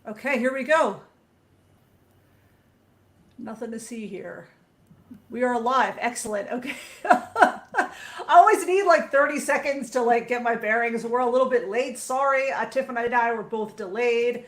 Okay, here we go. Nothing to see here. We are live. Excellent. Okay. I always need like 30 seconds to like get my bearings. We're a little bit late. Sorry. Tiffany and I were both delayed.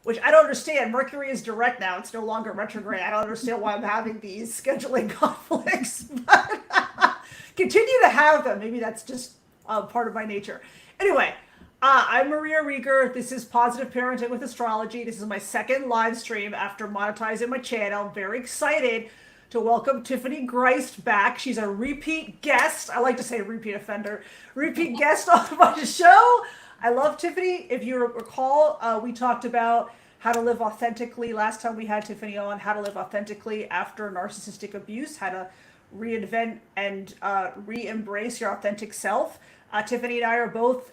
Which I don't understand. Mercury is direct now. It's no longer retrograde. I don't understand why I'm having these scheduling conflicts. But continue to have them. Maybe that's just part of my nature. Anyway, I'm Maria Riegger. This is Positive Parenting with Astrology. This is my second live stream after monetizing my channel. I'm very excited to welcome Tiffany Ghrist back. She's a repeat guest. I like to say repeat offender. Repeat guest on my show. I love Tiffany. If you recall, we talked about how to live authentically last time we had Tiffany on, how to live authentically after narcissistic abuse, how to reinvent and re-embrace your authentic self. Tiffany and I are both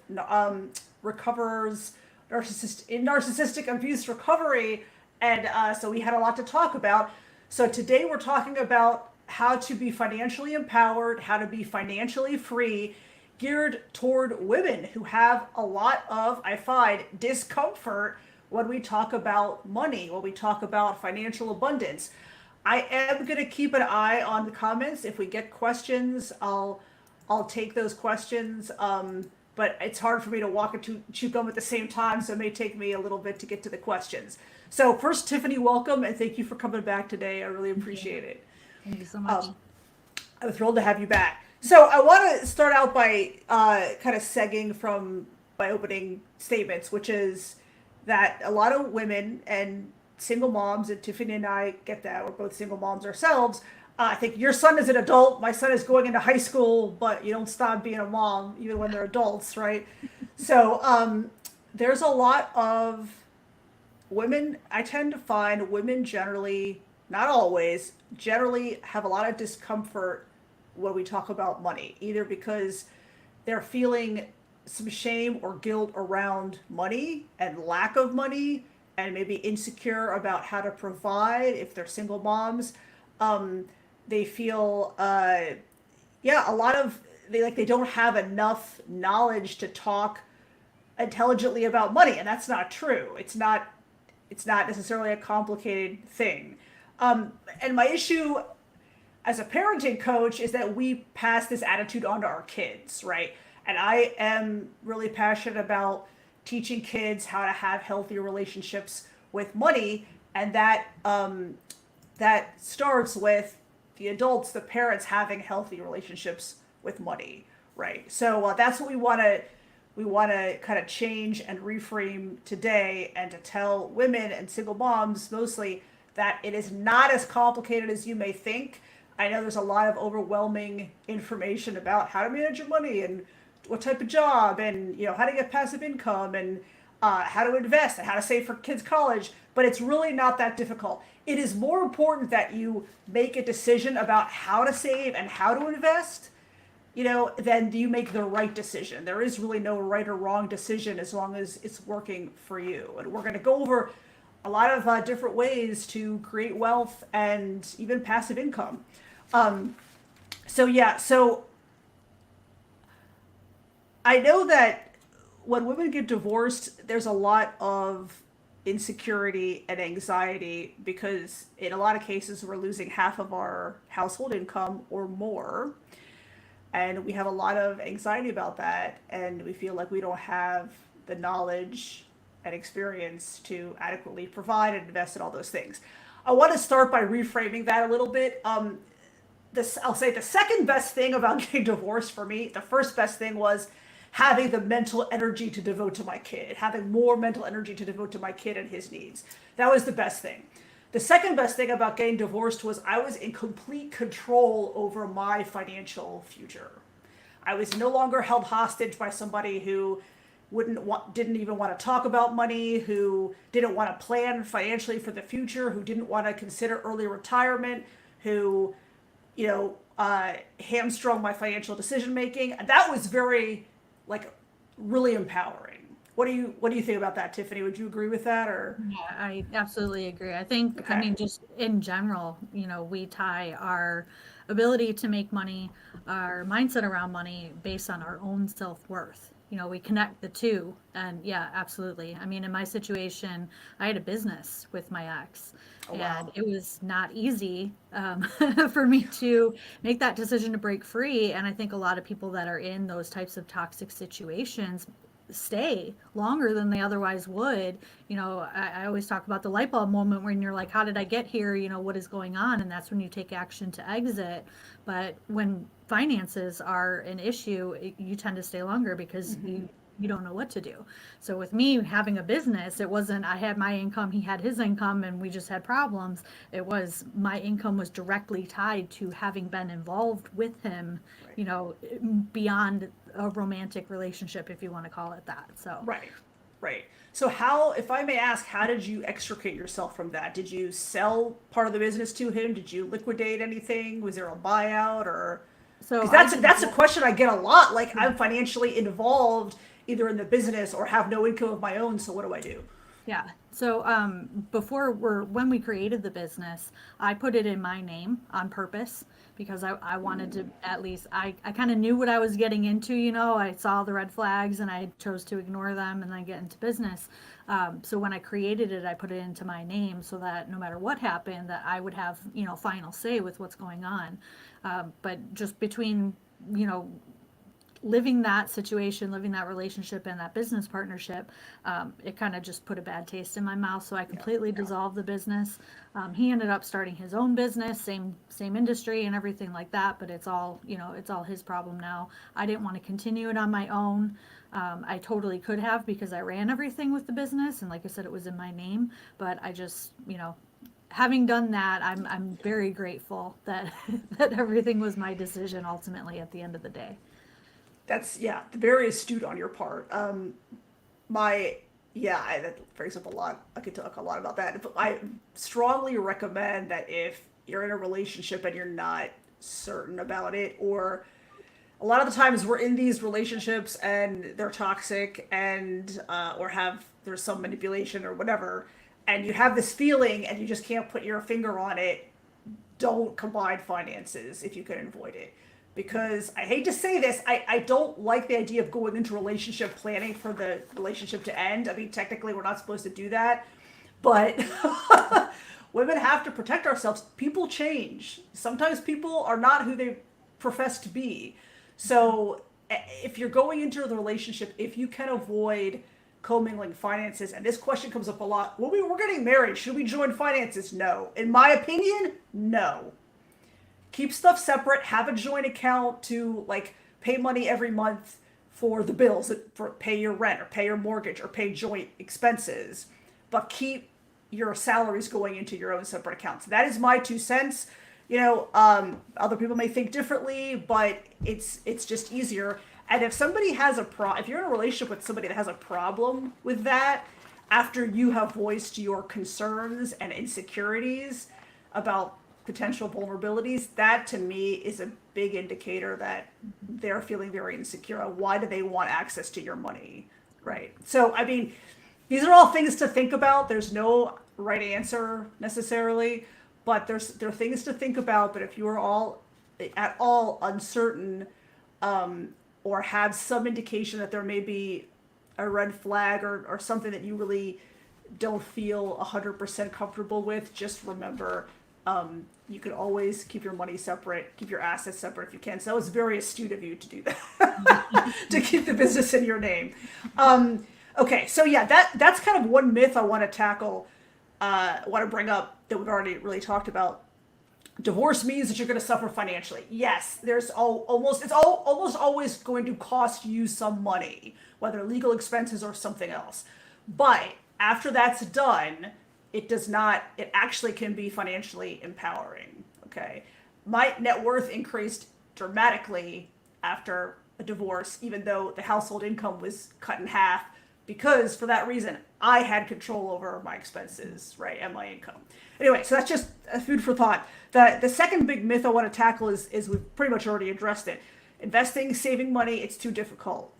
recoverers in narcissistic abuse recovery, and so we had a lot to talk about. So today we're talking about how to be financially empowered, how to be financially free, geared toward women who have a lot of, I find, discomfort when we talk about money, when we talk about financial abundance. I am going to keep an eye on the comments. If we get questions, I'll take those questions. But it's hard for me to walk and chew gum at the same time, so it may take me a little bit to get to the questions. So first, Tiffany, welcome, and thank you for coming back today. I really appreciate it. Thank you so much. I'm thrilled to have you back. So I want to start out by kind of segging from my opening statements, which is that a lot of women and single moms, and Tiffany and I get that, we're both single moms ourselves. I think your son is an adult, my son is going into high school, but you don't stop being a mom even when they're adults, right? So there's a lot of women, I tend to find women generally, not always, generally have a lot of discomfort when we talk about money, either because they're feeling some shame or guilt around money and lack of money, and maybe insecure about how to provide if they're single moms. They feel, a lot of, they don't have enough knowledge to talk intelligently about money, and that's not true. It's not necessarily a complicated thing. And my issue as a parenting coach is that we pass this attitude on to our kids, right? And I am really passionate about teaching kids how to have healthy relationships with money, and that starts with the adults, the parents, having healthy relationships with money, right? So that's what we want to kind of change and reframe today, and to tell women and single moms mostly that it is not as complicated as you may think. I know there's a lot of overwhelming information about how to manage your money and what type of job, and how to get passive income, and how to invest and how to save for kids' college. But it's really not that difficult. It is more important that you make a decision about how to save and how to invest, then you make the right decision. There is really no right or wrong decision as long as it's working for you. And we're going to go over a lot of different ways to create wealth and even passive income. So I know that when women get divorced, there's a lot of insecurity and anxiety because in a lot of cases we're losing half of our household income or more. And we have a lot of anxiety about that, and we feel like we don't have the knowledge and experience to adequately provide and invest in all those things. I want to start by reframing that a little bit. I'll say the second best thing about getting divorced for me, the first best thing was having the mental energy to devote to my kid, having more mental energy to devote to my kid and his needs. That was the best thing. The second best thing about getting divorced was I was in complete control over my financial future. I was no longer held hostage by somebody who didn't even want to talk about money, who didn't want to plan financially for the future, who didn't want to consider early retirement, who, hamstrung my financial decision making. That was very, really empowering. What do you think about that, Tiffany? Would you agree with that, or? Yeah, I absolutely agree. I think, Okay. I mean, just in general, we tie our ability to make money, our mindset around money based on our own self-worth. we connect the two. And yeah, absolutely. I mean, in my situation, I had a business with my ex, Oh and wow. it was not easy for me to make that decision to break free. And I think a lot of people that are in those types of toxic situations stay longer than they otherwise would. I always talk about the light bulb moment when you're like, how did I get here? What is going on? And that's when you take action to exit. But when finances are an issue, you tend to stay longer because Hmm. you don't know what to do. So with me having a business, it wasn't I had my income, he had his income, and we just had problems. It was my income was directly tied to having been involved with him, Right. you know, beyond a romantic relationship, if you want to call it that. So, Right. Right. So how, if I may ask, how did you extricate yourself from that? Did you sell part of the business to him? Did you liquidate anything? Was there a buyout or? so Because I that's did that's a both. question I get a lot. Like I'm financially involved either in the business or have no income of my own. So what do I do? Yeah. So when we created the business, I put it in my name on purpose because I wanted to at least I kind of knew what I was getting into. I saw the red flags and I chose to ignore them and then get into business. So when I created it, I put it into my name so that no matter what happened, that I would have final say with what's going on. But just between you know living that situation, living that relationship and that business partnership, it kind of just put a bad taste in my mouth. So I Yeah. completely dissolved the business. He ended up starting his own business, same industry and everything like that. But it's all his problem now. I didn't want to continue it on my own. I totally could have because I ran everything with the business, and like I said, it was in my name. But I just, having done that, I'm very grateful that that everything was my decision ultimately at the end of the day. That's yeah, very astute on your part. My yeah, that brings up a lot. I could talk a lot about that. But I strongly recommend that if you're in a relationship and you're not certain about it, or a lot of the times we're in these relationships and they're toxic and or have there's some manipulation or whatever, and you have this feeling and you just can't put your finger on it. Don't combine finances if you can avoid it. Because I hate to say this, I don't like the idea of going into relationship planning for the relationship to end. I mean, technically, we're not supposed to do that, but women have to protect ourselves. People change. Sometimes people are not who they profess to be. So if you're going into the relationship, if you can avoid commingling finances, and this question comes up a lot. Well, we're getting married. Should we join finances? No. In my opinion, no. Keep stuff separate. Have a joint account to like pay money every month for the bills, for pay your rent or pay your mortgage or pay joint expenses, but keep your salaries going into your own separate accounts. That is my 2 cents. Other people may think differently, but it's just easier. And if somebody has if you're in a relationship with somebody that has a problem with that, after you have voiced your concerns and insecurities about potential vulnerabilities, that to me is a big indicator that they're feeling very insecure. Why do they want access to your money? Right. So, I mean, these are all things to think about. There's no right answer necessarily, but there are things to think about. But if you are all at all uncertain, or have some indication that there may be a red flag or something that you really don't feel 100% comfortable with, just remember, you can always keep your money separate, keep your assets separate if you can. So that was very astute of you to do that, to keep the business in your name. Okay, so yeah, that's kind of one myth I want to tackle. Want to bring up that we've already really talked about. Divorce means that you're going to suffer financially. Yes, it's almost always going to cost you some money, whether legal expenses or something else. But after that's done, it actually can be financially empowering. Okay. My net worth increased dramatically after a divorce, even though the household income was cut in half, because for that reason, I had control over my expenses, right, and my income. Anyway, so that's just a food for thought. The second big myth I want to tackle is we've pretty much already addressed it. Investing, saving money, it's too difficult.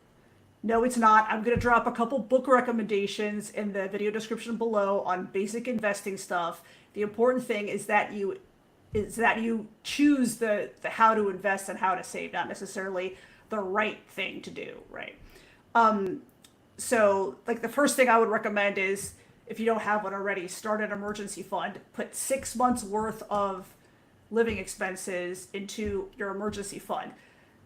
No, it's not. I'm going to drop a couple book recommendations in the video description below on basic investing stuff. The important thing is that you choose the how to invest and how to save, not necessarily the right thing to do, right? So like the first thing I would recommend is, if you don't have one already, start an emergency fund. Put 6 months worth of living expenses into your emergency fund.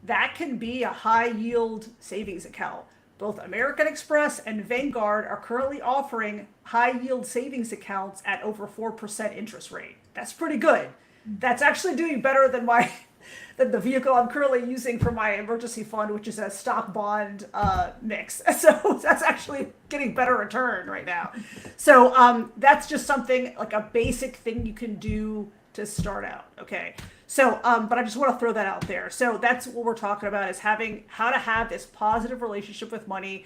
That can be a high yield savings account. Both American Express and Vanguard are currently offering high yield savings accounts at over 4% interest rate. That's pretty good. That's actually doing better than than the vehicle I'm currently using for my emergency fund, which is a stock bond mix. So that's actually getting better return right now. So that's just something, like a basic thing you can do to start out. Okay. So, but I just want to throw that out there. So that's what we're talking about, is how to have this positive relationship with money,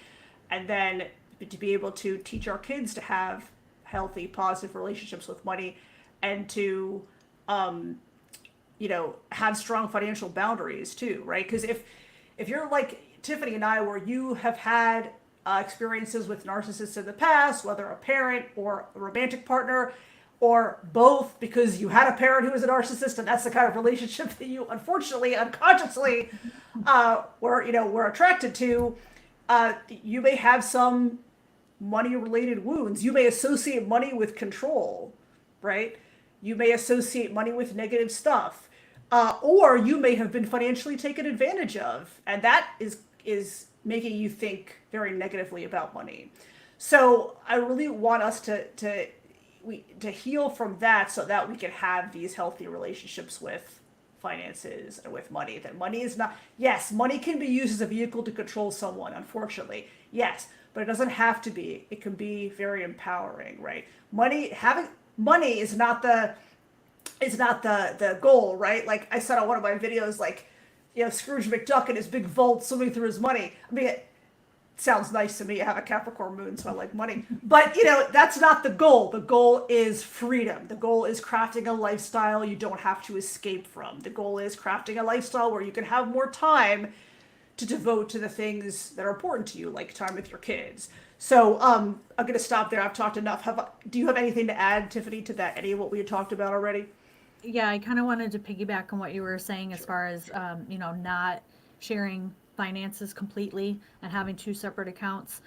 and then to be able to teach our kids to have healthy, positive relationships with money, and to, have strong financial boundaries too, right? Because if you're like Tiffany and I, where you have had experiences with narcissists in the past, whether a parent or a romantic partner, or both, because you had a parent who was a narcissist, and that's the kind of relationship that you unfortunately unconsciously were attracted to, you may have some money related wounds. You may associate money with control, right? You may associate money with negative stuff, or you may have been financially taken advantage of, and that is making you think very negatively about money. So I really want us to heal from that, so that we can have these healthy relationships with finances and with money. That money is not, yes, money can be used as a vehicle to control someone, unfortunately, yes, but it doesn't have to be. It can be very empowering, right? Having money is not the goal, right? Like I said on one of my videos, like, Scrooge McDuck and his big vault swimming through his money. I mean, sounds nice to me. I have a Capricorn moon, so I like money. But, that's not the goal. The goal is freedom. The goal is crafting a lifestyle you don't have to escape from. The goal is crafting a lifestyle where you can have more time to devote to the things that are important to you, like time with your kids. So I'm going to stop there. I've talked enough. Do you have anything to add, Tiffany, to that? Any of what we had talked about already? Yeah, I kind of wanted to piggyback on what you were saying as far as, not sharing finances completely and having two separate accounts.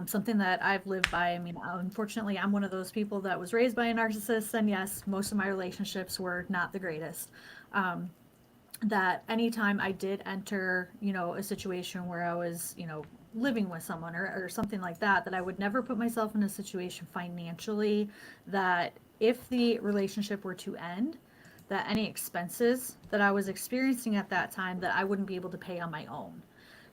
Something that I've lived by. I mean, unfortunately, I'm one of those people that was raised by a narcissist, and yes, most of my relationships were not the greatest. That anytime I did enter, a situation where I was, living with someone or something like that, that I would never put myself in a situation financially that if the relationship were to end, that any expenses that I was experiencing at that time, that I wouldn't be able to pay on my own.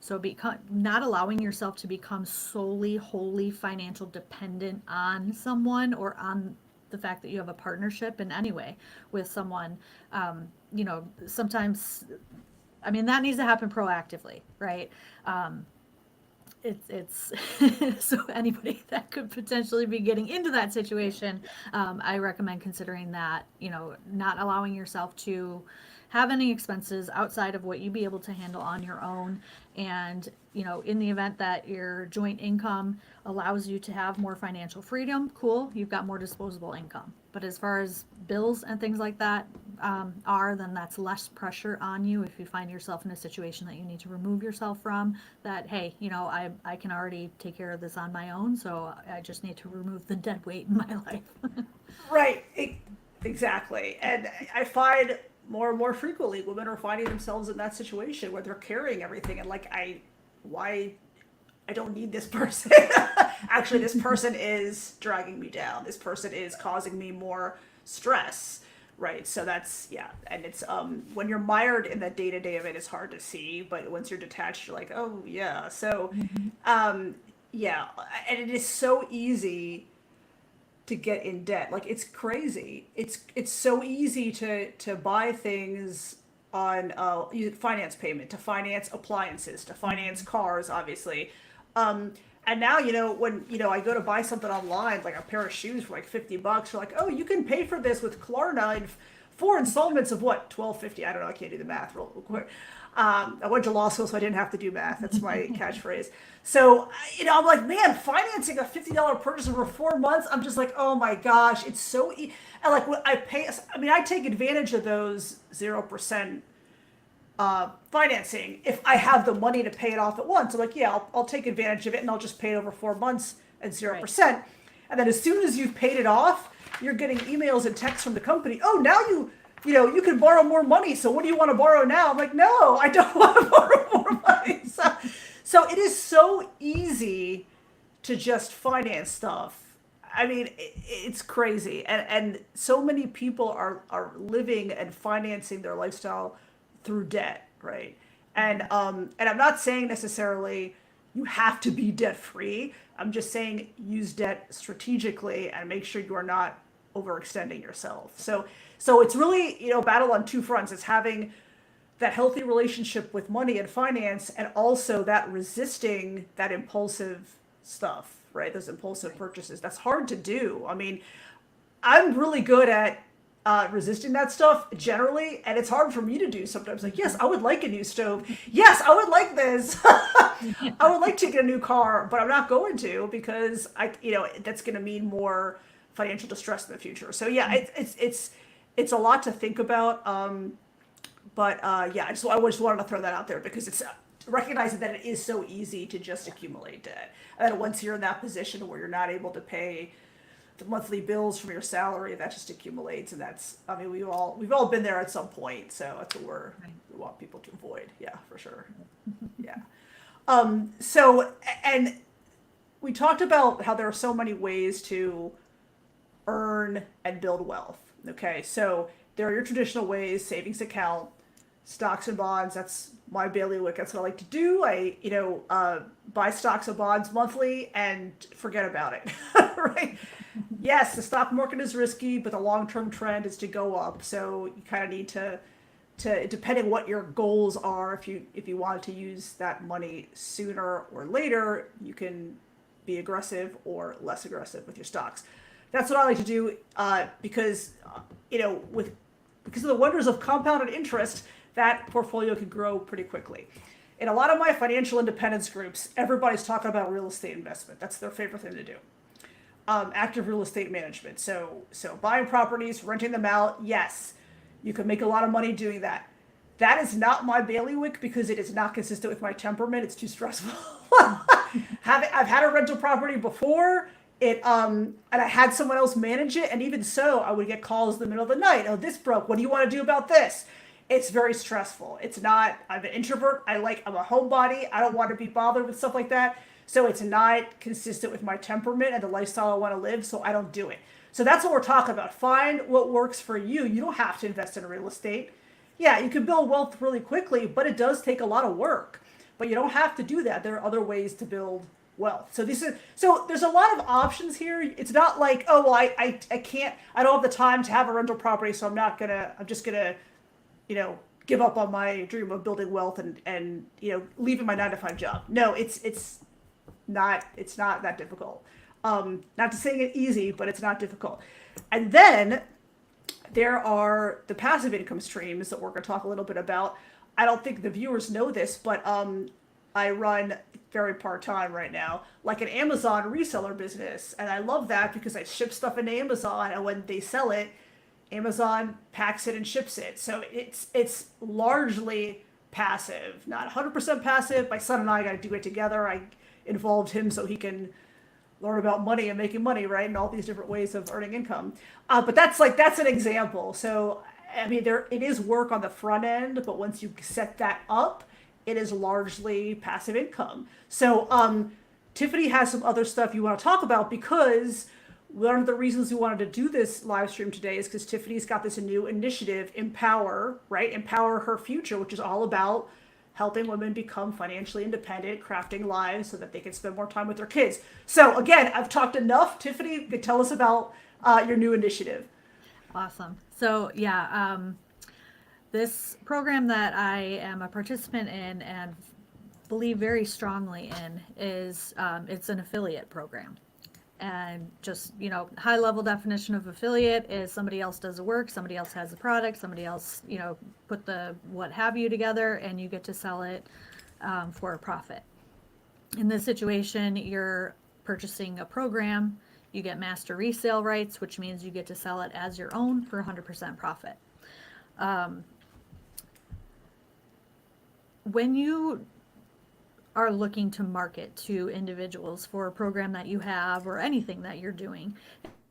So not allowing yourself to become solely, wholly financial dependent on someone, or on the fact that you have a partnership in any way with someone. Sometimes, I mean, that needs to happen proactively, right? It's so anybody that could potentially be getting into that situation, I recommend considering that, not allowing yourself to have any expenses outside of what you'd be able to handle on your own. And, in the event that your joint income allows you to have more financial freedom, cool, you've got more disposable income. But as far as bills and things like that then that's less pressure on you if you find yourself in a situation that you need to remove yourself from. That, hey, I can already take care of this on my own, so I just need to remove the dead weight in my life. Right. Exactly. And I find more and more frequently women are finding themselves in that situation where they're carrying everything, and like, I don't need this person. Actually, this person is dragging me down. This person is causing me more stress. Right. So that's, yeah. And it's, when you're mired in the day to day of it, it's hard to see, but once you're detached, you're like, oh yeah. So, yeah. And it is so easy to get in debt. Like, it's crazy. It's so easy to buy things on finance payment, to finance appliances, to finance cars, obviously. And now, when, I go to buy something online, like a pair of shoes for like $50, you're like, oh, you can pay for this with Klarna in 4 installments of what? $12.50. I don't know. I can't do the math real quick. I went to law school, so I didn't have to do math. That's my catchphrase. So, I'm like, man, financing a $50 purchase over 4 months, I'm just like, oh my gosh, it's so and like, when I take advantage of those 0% financing if I have the money to pay it off at once. I'm like, yeah, I'll take advantage of it and I'll just pay it over 4 months at 0%. And then as soon as you've paid it off, you're getting emails and texts from the company. Oh, now you can borrow more money. So what do you want to borrow now? I'm like, no, I don't want to borrow more money. So it is so easy to just finance stuff. I mean, it's crazy. And so many people are living and financing their lifestyle through debt, right? And I'm not saying necessarily you have to be debt free. I'm just saying use debt strategically and make sure you are not overextending yourself. So it's really, battle on two fronts. It's having that healthy relationship with money and finance, and also that resisting that impulsive stuff, right? Those impulsive purchases. That's hard to do. I mean, I'm really good at resisting that stuff generally, and it's hard for me to do sometimes. Like, yes, I would like a new stove. Yes, I would like this. I would like to get a new car, but I'm not going to because that's going to mean more financial distress in the future. So yeah, it's a lot to think about. But yeah, I just wanted to throw that out there because it's recognizing that it is so easy to just accumulate debt. And then once you're in that position where you're not able to pay the monthly bills from your salary, that just accumulates, and we've all been there at some point. So that's what we want people to avoid. Yeah, for sure. Yeah. So, and we talked about how there are so many ways to earn and build wealth. Okay, so there are your traditional ways: savings account, stocks and bonds. That's my bailiwick. That's what I like to do. I buy stocks and bonds monthly and forget about it. Right? Yes, the stock market is risky, but the long-term trend is to go up. So you kind of need to depending what your goals are, if you want to use that money sooner or later, you can be aggressive or less aggressive with your stocks. That's what I like to do because of the wonders of compounded interest, that portfolio can grow pretty quickly. In a lot of my financial independence groups, everybody's talking about real estate investment. That's their favorite thing to do. Active real estate management. So buying properties, renting them out. Yes, you can make a lot of money doing that. That is not my bailiwick because it is not consistent with my temperament. It's too stressful. I've had a rental property before. And I had someone else manage it, and even so, I would get calls in the middle of the night. Oh, this broke. What do you want to do about this? It's very stressful. It's not. I'm an introvert. I'm a homebody. I don't want to be bothered with stuff like that. So it's not consistent with my temperament and the lifestyle I want to live. So I don't do it. So that's what we're talking about. Find what works for you. You don't have to invest in real estate. Yeah, you can build wealth really quickly, but it does take a lot of work. But you don't have to do that. There are other ways to build wealth. So there's a lot of options here. It's not like, oh, well, I can't, I don't have the time to have a rental property, so I'm just gonna give up on my dream of building wealth and leaving my 9-to-5 job. No, it's not that difficult. Not to say it easy, but it's not difficult. And then there are the passive income streams that we're going to talk a little bit about. I don't think the viewers know this, but I run very part-time right now, like an Amazon reseller business. And I love that because I ship stuff into Amazon, and when they sell it, Amazon packs it and ships it. So it's largely passive, not 100% passive. My son and I got to do it together. I involved him so he can learn about money and making money, right? And all these different ways of earning income. But that's an example. So, I mean, it is work on the front end, but once you set that up, it is largely passive income. So, Tiffany has some other stuff you want to talk about, because one of the reasons we wanted to do this live stream today is because Tiffany's got this new initiative, Empower, right? Empower Her Future, which is all about helping women become financially independent, crafting lives so that they can spend more time with their kids. So again, I've talked enough. Tiffany, could tell us about your new initiative. Awesome. So yeah, this program that I am a participant in and believe very strongly in is it's an affiliate program. And just, high level definition of affiliate is somebody else does the work, somebody else has the product, somebody else, put the what have you together, and you get to sell it for a profit. In this situation, you're purchasing a program, you get master resale rights, which means you get to sell it as your own for 100% profit. when you are looking to market to individuals for a program that you have or anything that you're doing,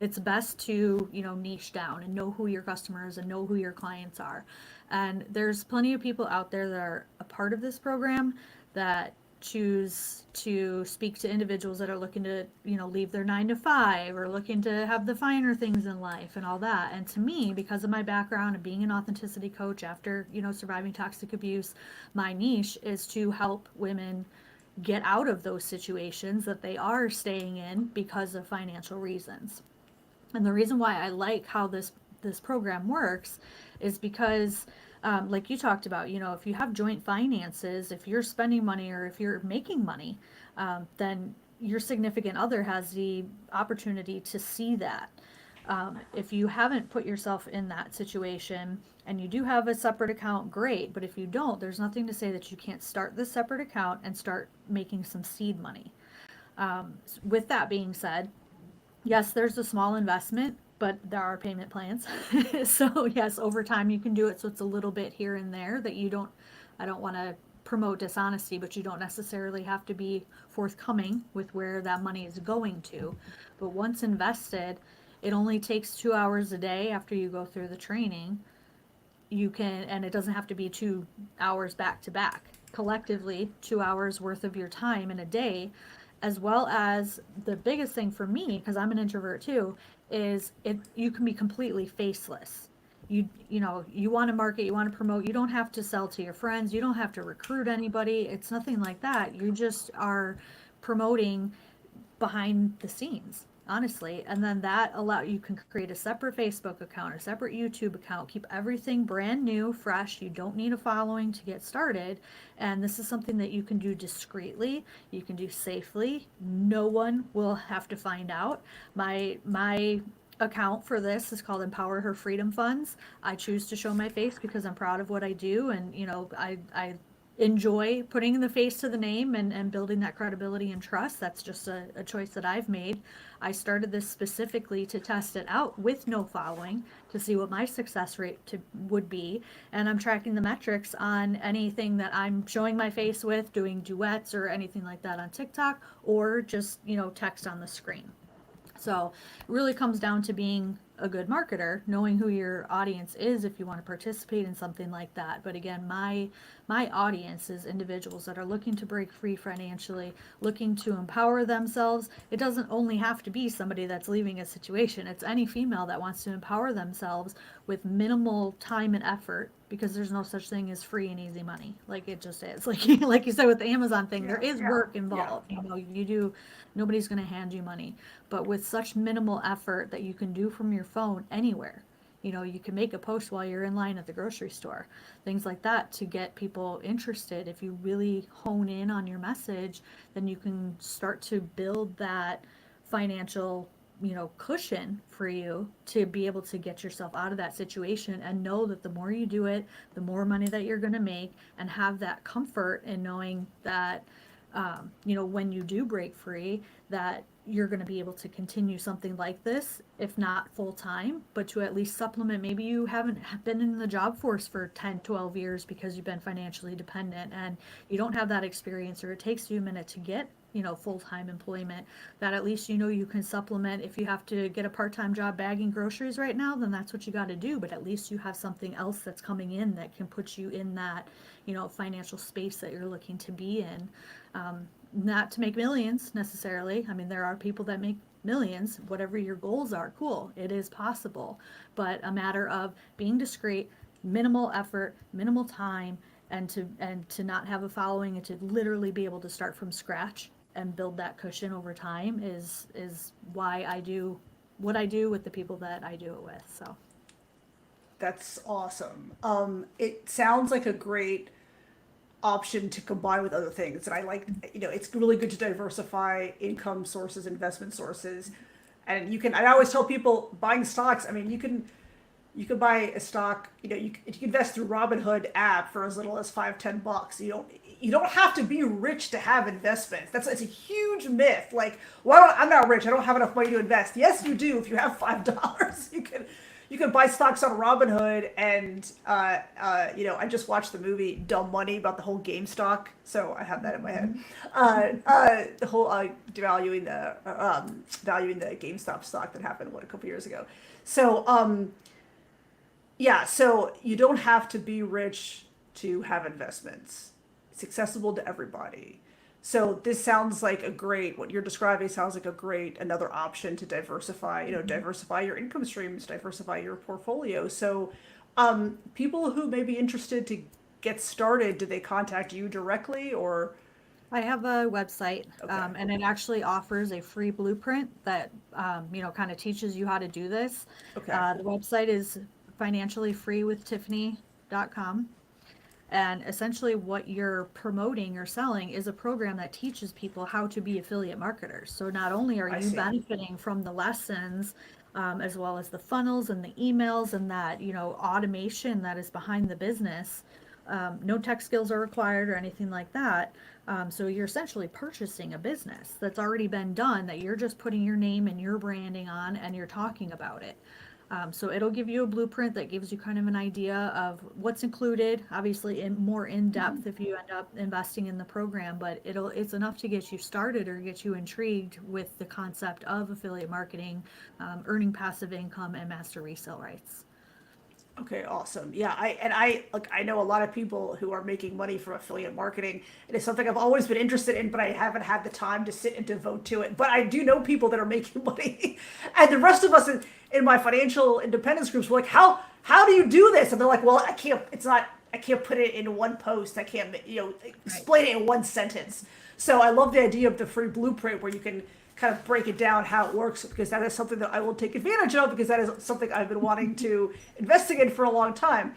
it's best to, niche down and know who your customers and know who your clients are. And there's plenty of people out there that are a part of this program that choose to speak to individuals that are looking to, leave their 9 to 5 or looking to have the finer things in life and all that. And to me, because of my background and being an authenticity coach after, surviving toxic abuse, my niche is to help women get out of those situations that they are staying in because of financial reasons. And the reason why I like how this program works is because, like you talked about, if you have joint finances, if you're spending money or if you're making money, then your significant other has the opportunity to see that. If you haven't put yourself in that situation and you do have a separate account, great. But if you don't, there's nothing to say that you can't start this separate account and start making some seed money. With that being said, yes, there's a small investment, but there are payment plans. So yes, over time you can do it. So it's a little bit here and there that I don't want to promote dishonesty, but you don't necessarily have to be forthcoming with where that money is going to. But once invested, it only takes 2 hours a day after you go through the training. You can, and it doesn't have to be 2 hours back to back. Collectively, 2 hours worth of your time in a day, as well as the biggest thing for me, because I'm an introvert too, is you can be completely faceless. You want to market, you want to promote, you don't have to sell to your friends, you don't have to recruit anybody. It's nothing like that. You just are promoting behind the scenes, honestly. And then you can create a separate Facebook account, a separate YouTube account, keep everything brand new, fresh. You don't need a following to get started. And this is something that you can do discreetly, you can do safely. No one will have to find out. My account for this is called Empower Her Freedom Funds. I choose to show my face because I'm proud of what I do, and I enjoy putting the face to the name and building that credibility and trust. That's just a choice that I've made. I started this specifically to test it out with no following to see what my success rate would be. And I'm tracking the metrics on anything that I'm showing my face with, doing duets or anything like that on TikTok, or just, text on the screen. So it really comes down to being a good marketer, knowing who your audience is if you want to participate in something like that. But again, my audience is individuals that are looking to break free financially, looking to empower themselves. It doesn't only have to be somebody that's leaving a situation. It's any female that wants to empower themselves with minimal time and effort, because there's no such thing as free and easy money. Like it just is. Like you said with the Amazon thing, there is work involved. Nobody's going to hand you money, but with such minimal effort that you can do from your phone anywhere. You can make a post while you're in line at the grocery store, things like that, to get people interested. If you really hone in on your message, then you can start to build that financial, cushion for you to be able to get yourself out of that situation, and know that the more you do it, the more money that you're going to make, and have that comfort in knowing that, when you do break free, that you're going to be able to continue something like this, if not full time, but to at least supplement. Maybe you haven't been in the job force for 10, 12 years because you've been financially dependent and you don't have that experience, or it takes you a minute to get, full-time employment, that at least, you can supplement. If you have to get a part-time job bagging groceries right now, then that's what you got to do. But at least you have something else that's coming in that can put you in that, financial space that you're looking to be in. Not to make millions necessarily. I mean, there are people that make millions. Whatever your goals are, cool. It is possible. But a matter of being discreet, minimal effort, minimal time, and to not have a following, and to literally be able to start from scratch and build that cushion over time is why I do what I do with the people that I do it with. So That's awesome. It sounds like a great option to combine with other things. And I like, it's really good to diversify income sources, investment sources. And I always tell people buying stocks, I mean, you can buy a stock, you can invest through Robinhood app for as little as $5-10. You don't have to be rich to have investments. It's a huge myth. Like, I'm not rich. I don't have enough money to invest. Yes, you do. If you have $5, you can buy stocks on Robinhood, and I just watched the movie Dumb Money about the whole GameStop, so I have that in my head. The whole valuing the GameStop stock that happened a couple years ago. So yeah, so you don't have to be rich to have investments. It's accessible to everybody. So this sounds like what you're describing sounds like another option to diversify your income streams, diversify your portfolio. So people who may be interested to get started, do they contact you directly, or? I have a website, Okay. and it actually offers a free blueprint that, kind of teaches you how to do this. Okay. The website is financiallyfreewithtiffany.com. And essentially what you're promoting or selling is a program that teaches people how to be affiliate marketers. So not only are I you see. benefiting from the lessons, as well as the funnels and the emails and that, automation that is behind the business. No tech skills are required or anything like that. So you're essentially purchasing a business that's already been done, that you're just putting your name and your branding on, and you're talking about it. So it'll give you a blueprint that gives you kind of an idea of what's included, obviously more in depth if you end up investing in the program, but it's enough to get you started or get you intrigued with the concept of affiliate marketing, earning passive income, and master resale rights. Okay, awesome. Yeah, I know a lot of people who are making money from affiliate marketing. It is something I've always been interested in, but I haven't had the time to sit and devote to it. But I do know people that are making money, and the rest of us in my financial independence groups were like, how do you do this? And they're like, well, I can't. It's not. I can't put it in one post. I can't, explain it in one sentence. So I love the idea of the free blueprint where you can kind of break it down how it works, because that is something that I will take advantage of, because that is something I've been wanting to investigate for a long time.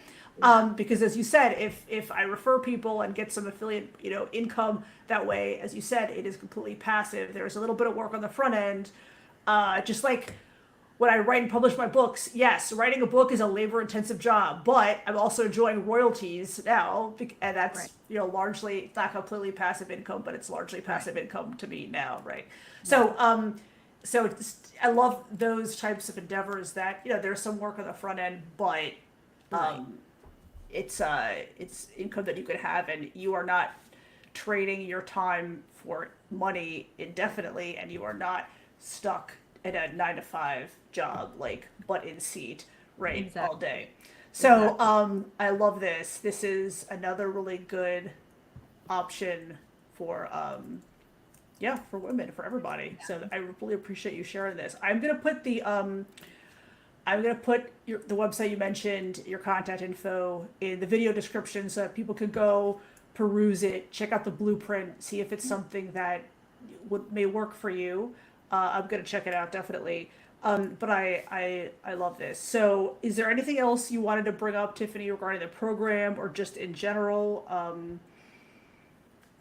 Because as you said, if I refer people and get some affiliate income that way, as you said, it is completely passive. There's a little bit of work on the front end, just like when I write and publish my books. Yes, writing a book is a labor-intensive job, but I'm also enjoying royalties now, and that's Right. Largely, it's not completely passive income, but it's largely passive Right. income to me now, right? So I love those types of endeavors that there's some work on the front end, but Right. it's income that you could have, and you are not trading your time for money indefinitely, and you are not stuck in a 9 to 5 job, like butt in seat, right, Exactly. all day. So Exactly. I love this. This is another really good option for for women, for everybody. So I really appreciate you sharing this. I'm gonna put the website you mentioned, your contact info, in the video description so that people could go peruse it, check out the blueprint, see if it's something that may work for you. I'm gonna check it out, definitely. But I love this. So, is there anything else you wanted to bring up, Tiffany, regarding the program or just in general?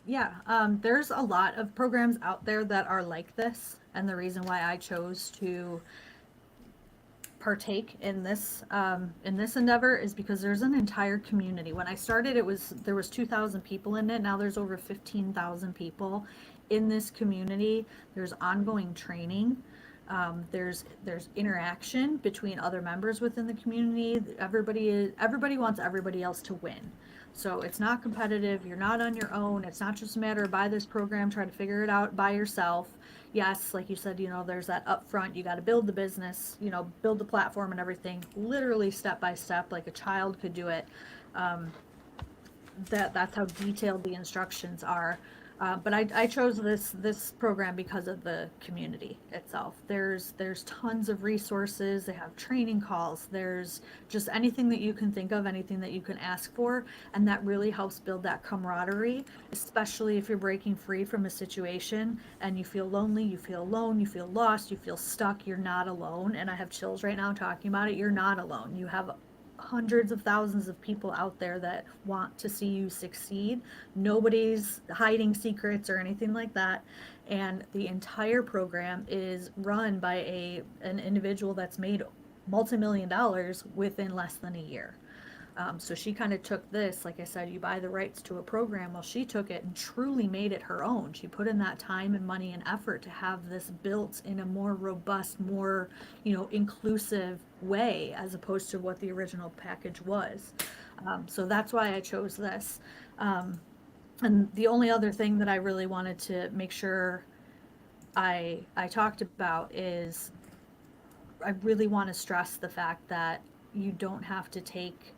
Yeah, there's a lot of programs out there that are like this, and the reason why I chose to partake in this endeavor is because there's an entire community. When I started, there was 2,000 people in it. Now there's over 15,000 people in this community. There's ongoing training. There's interaction between other members within the community. Everybody wants everybody else to win. So it's not competitive. You're not on your own. It's not just a matter of buy this program, try to figure it out by yourself. Yes, like you said, there's that upfront. You got to build the business, build the platform and everything, literally step by step, like a child could do it. That's how detailed the instructions are. But I chose this program because of the community itself. There's tons of resources. They have training calls. There's just anything that you can think of, anything that you can ask for, and that really helps build that camaraderie, especially if you're breaking free from a situation and you feel lonely, you feel alone, you feel lost, you feel stuck. You're not alone. And I have chills right now talking about it. You're not alone. You have hundreds of thousands of people out there that want to see you succeed. Nobody's hiding secrets or anything like that. And the entire program is run by an individual that's made multi-million dollars within less than a year. So she kind of took this, like I said, you buy the rights to a program. Well, she took it and truly made it her own. She put in that time and money and effort to have this built in a more robust, more, inclusive way, as opposed to what the original package was. So that's why I chose this. And the only other thing that I really wanted to make sure I talked about is I really want to stress the fact that you don't have to take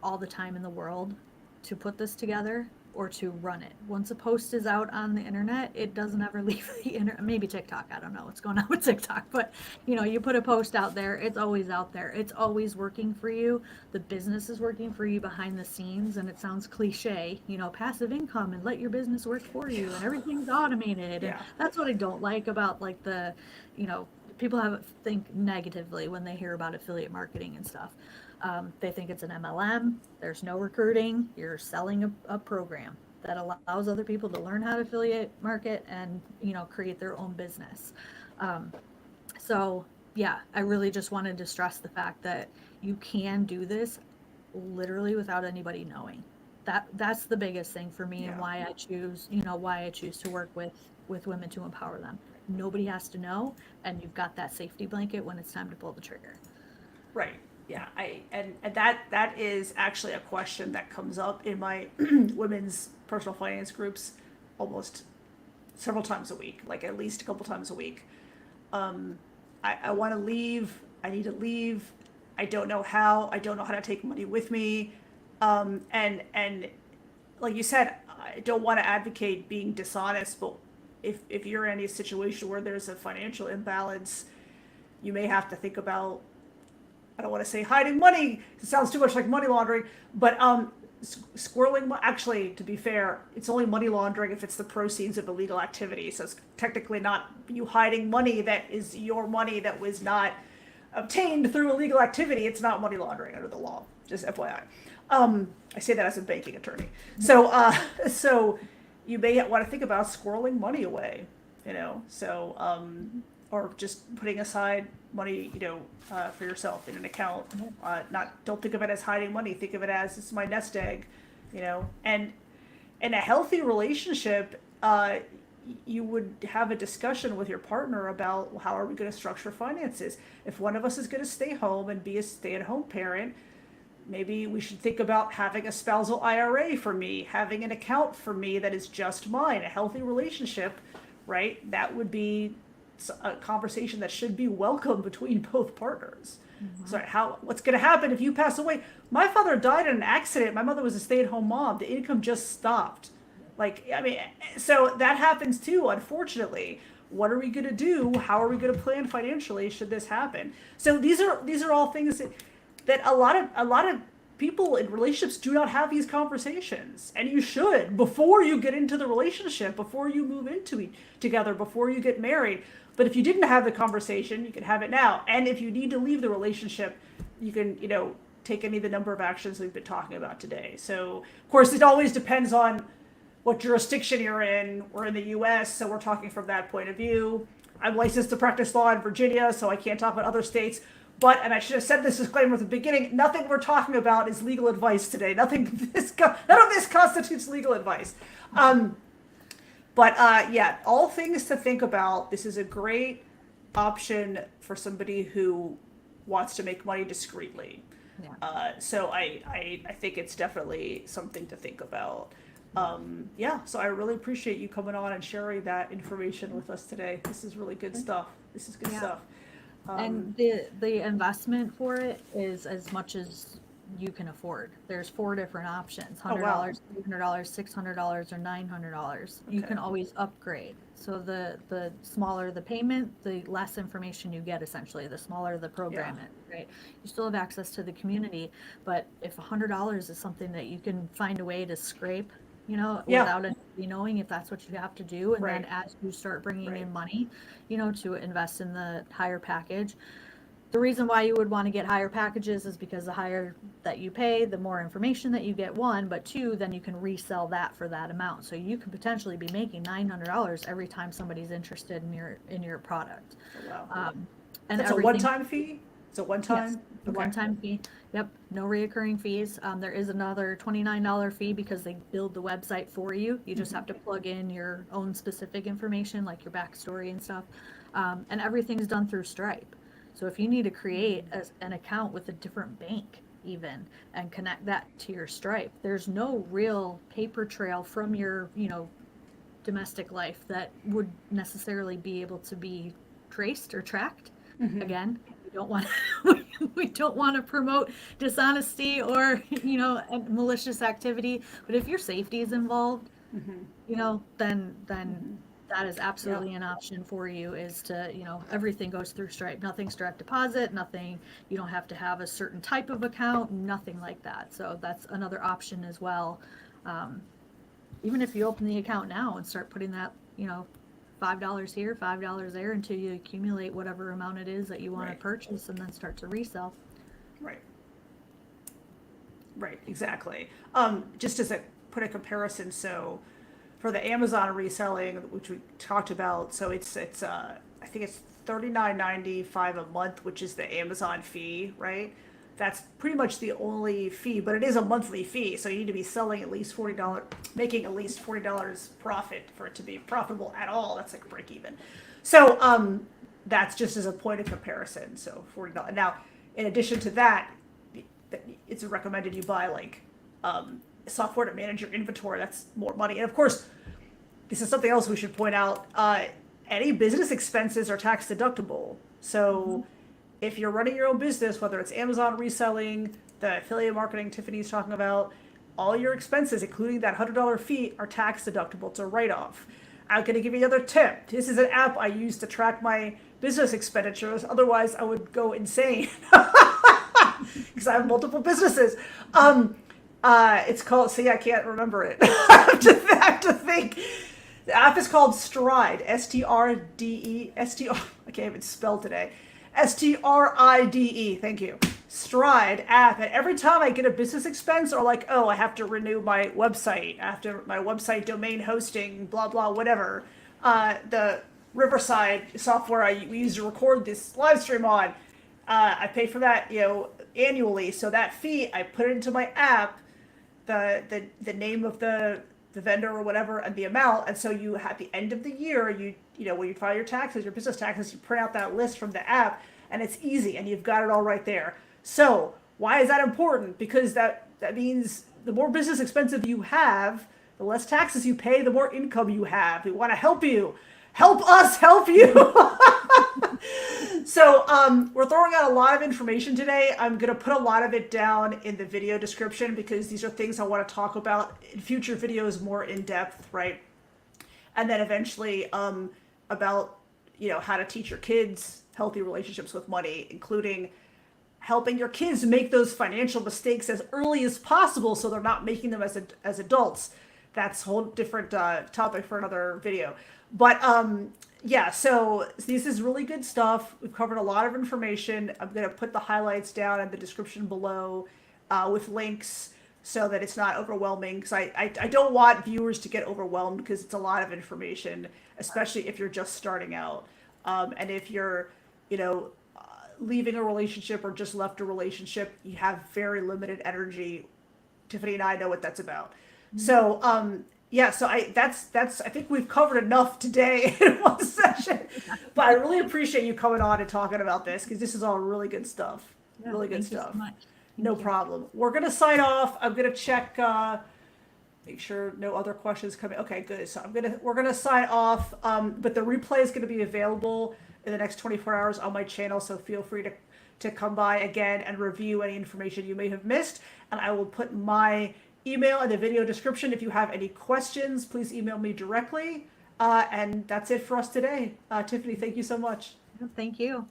all the time in the world to put this together or to run it. Once a post is out on the internet, it doesn't ever leave the internet. Maybe TikTok, I don't know what's going on with TikTok, but you put a post out there, it's always out there. It's always working for you. The business is working for you behind the scenes, and it sounds cliche, passive income and let your business work for you and everything's automated. Yeah. And that's what I don't like about like the, people think negatively when they hear about affiliate marketing and stuff. They think it's an MLM. There's no recruiting. You're selling a program that allows other people to learn how to affiliate market and, create their own business. So yeah, I really just wanted to stress the fact that you can do this literally without anybody knowing. That's the biggest thing for me, and why I choose to work with women to empower them. Nobody has to know, and you've got that safety blanket when it's time to pull the trigger. Right. Yeah, and that is actually a question that comes up in my women's personal finance groups almost several times a week, like at least a couple times a week. I want to leave. I need to leave. I don't know how. I don't know how to take money with me. And like you said, I don't want to advocate being dishonest, but if you're in a situation where there's a financial imbalance, you may have to think about, I don't want to say hiding money, it sounds too much like money laundering, but squirreling, actually, to be fair, it's only money laundering if it's the proceeds of illegal activity. So it's technically not you hiding money that is your money that was not obtained through illegal activity. It's not money laundering under the law, just FYI. I say that as a banking attorney. So you may want to think about squirreling money away, or just putting aside money, for yourself in an account. Don't think of it as hiding money. Think of it as, it's my nest egg, and in a healthy relationship, you would have a discussion with your partner about how are we going to structure finances. If one of us is going to stay home and be a stay-at-home parent, maybe we should think about having a spousal IRA for me, having an account for me that is just mine. A healthy relationship, right? That would be a conversation that should be welcome between both partners. Mm-hmm. So what's going to happen if you pass away? My father died in an accident. My mother was a stay-at-home mom. The income just stopped. So that happens too, unfortunately. What are we going to do? How are we going to plan financially should this happen? So these are all things that a lot of people in relationships do not have these conversations, and you should before you get into the relationship, before you move into together, before you get married. But if you didn't have the conversation, you can have it now. And if you need to leave the relationship, you can take any of the number of actions we've been talking about today. So of course it always depends on what jurisdiction you're in. We're in the U.S., so we're talking from that point of view. I'm licensed to practice law in Virginia, so I can't talk about other states. But, and I should have said this disclaimer at the beginning, nothing we're talking about is legal advice today. None of this constitutes legal advice. Yeah, all things to think about. This is a great option for somebody who wants to make money discreetly. Yeah. So I think it's definitely something to think about. So I really appreciate you coming on and sharing that information with us today. This is really good stuff. This is good stuff. And the investment for it is as much as you can afford. There's 4 different options: $100, $300, $600, or $900. You can always upgrade. So the smaller the payment, the less information you get. Essentially, the smaller the program is. Right? You still have access to the community, but if $100 is something that you can find a way to scrape, without anybody knowing, if that's what you have to do. And then as you start bringing in money, to invest in the higher package. The reason why you would want to get higher packages is because the higher that you pay, the more information that you get, 1, but 2, then you can resell that for that amount. So you could potentially be making $900 every time somebody's interested in your product. Oh, wow. And that's a one-time fee? It's a one-time? The one-time fee. Yep, no reoccurring fees. There is another $29 fee because they build the website for you. You just have to plug in your own specific information, like your backstory and stuff. And everything's done through Stripe. So if you need to create an account with a different bank, even, and connect that to your Stripe, there's no real paper trail from your, domestic life that would necessarily be able to be traced or tracked. Again, we don't want to promote dishonesty or malicious activity, but if your safety is involved, then that is absolutely an option for you, is to everything goes through Stripe. Nothing's direct deposit, nothing. You don't have to have a certain type of account, nothing like that. So that's another option as well. Even if you open the account now and start putting that $5 here, $5 there, until you accumulate whatever amount it is that you want to purchase, and then start to resell. Right, exactly. Just as put a comparison, so for the Amazon reselling, which we talked about, so it's I think it's $39.95 a month, which is the Amazon fee, right? That's pretty much the only fee, but it is a monthly fee, so you need to be selling at least $40, making at least $40 profit for it to be profitable at all. That's like break even. So that's just as a point of comparison. So $40. Now, in addition to that, it's recommended you buy like software to manage your inventory. That's more money. And of course, this is something else we should point out. Any business expenses are tax deductible. So if you're running your own business, whether it's Amazon reselling, the affiliate marketing Tiffany's talking about, all your expenses, including that $100 fee, are tax deductible. It's a write-off. I'm going to give you another tip. This is an app I use to track my business expenditures. Otherwise, I would go insane because I have multiple businesses. It's called, see, I can't remember it. I have to think. The app is called Stride, S-T-R-D-E, S-T-R, I can't even spell today. S-T-R-I-D-E, thank you. Stride app. And every time I get a business expense, or like, oh, I have to renew my website, after my website domain hosting, blah, blah, whatever. The Riverside software we use to record this live stream on, I pay for that, annually. So that fee, I put it into my app, the name of the vendor or whatever, and the amount. And so you, at the end of the year, when you file your taxes, your business taxes, you print out that list from the app, and it's easy, and you've got it all right there. So why is that important? Because that means the more business expensive you have, the less taxes you pay, the more income you have. We want to help you. Help us help you. So we're throwing out a lot of information today. I'm going to put a lot of it down in the video description, because these are things I want to talk about in future videos more in depth, right? And then eventually about, how to teach your kids healthy relationships with money, including helping your kids make those financial mistakes as early as possible so they're not making them as adults. That's a whole different topic for another video. But yeah, so this is really good stuff. We've covered a lot of information. I'm going to put the highlights down in the description below with links so that it's not overwhelming, because I don't want viewers to get overwhelmed, because it's a lot of information, especially if you're just starting out. And if you're, leaving a relationship or just left a relationship, you have very limited energy. Tiffany and I know what that's about. So, yeah, so I think we've covered enough today in one session, but I really appreciate you coming on and talking about this, because this is all really good stuff. Yeah, really good thank you stuff. so much. No problem. We're going to sign off. I'm going to check, make sure no other questions come in. Okay, good. So we're going to sign off. But the replay is going to be available in the next 24 hours on my channel. So feel free to come by again and review any information you may have missed. And I will put my email in the video description. If you have any questions, please email me directly. And that's it for us today. Tiffany, thank you so much. Thank you.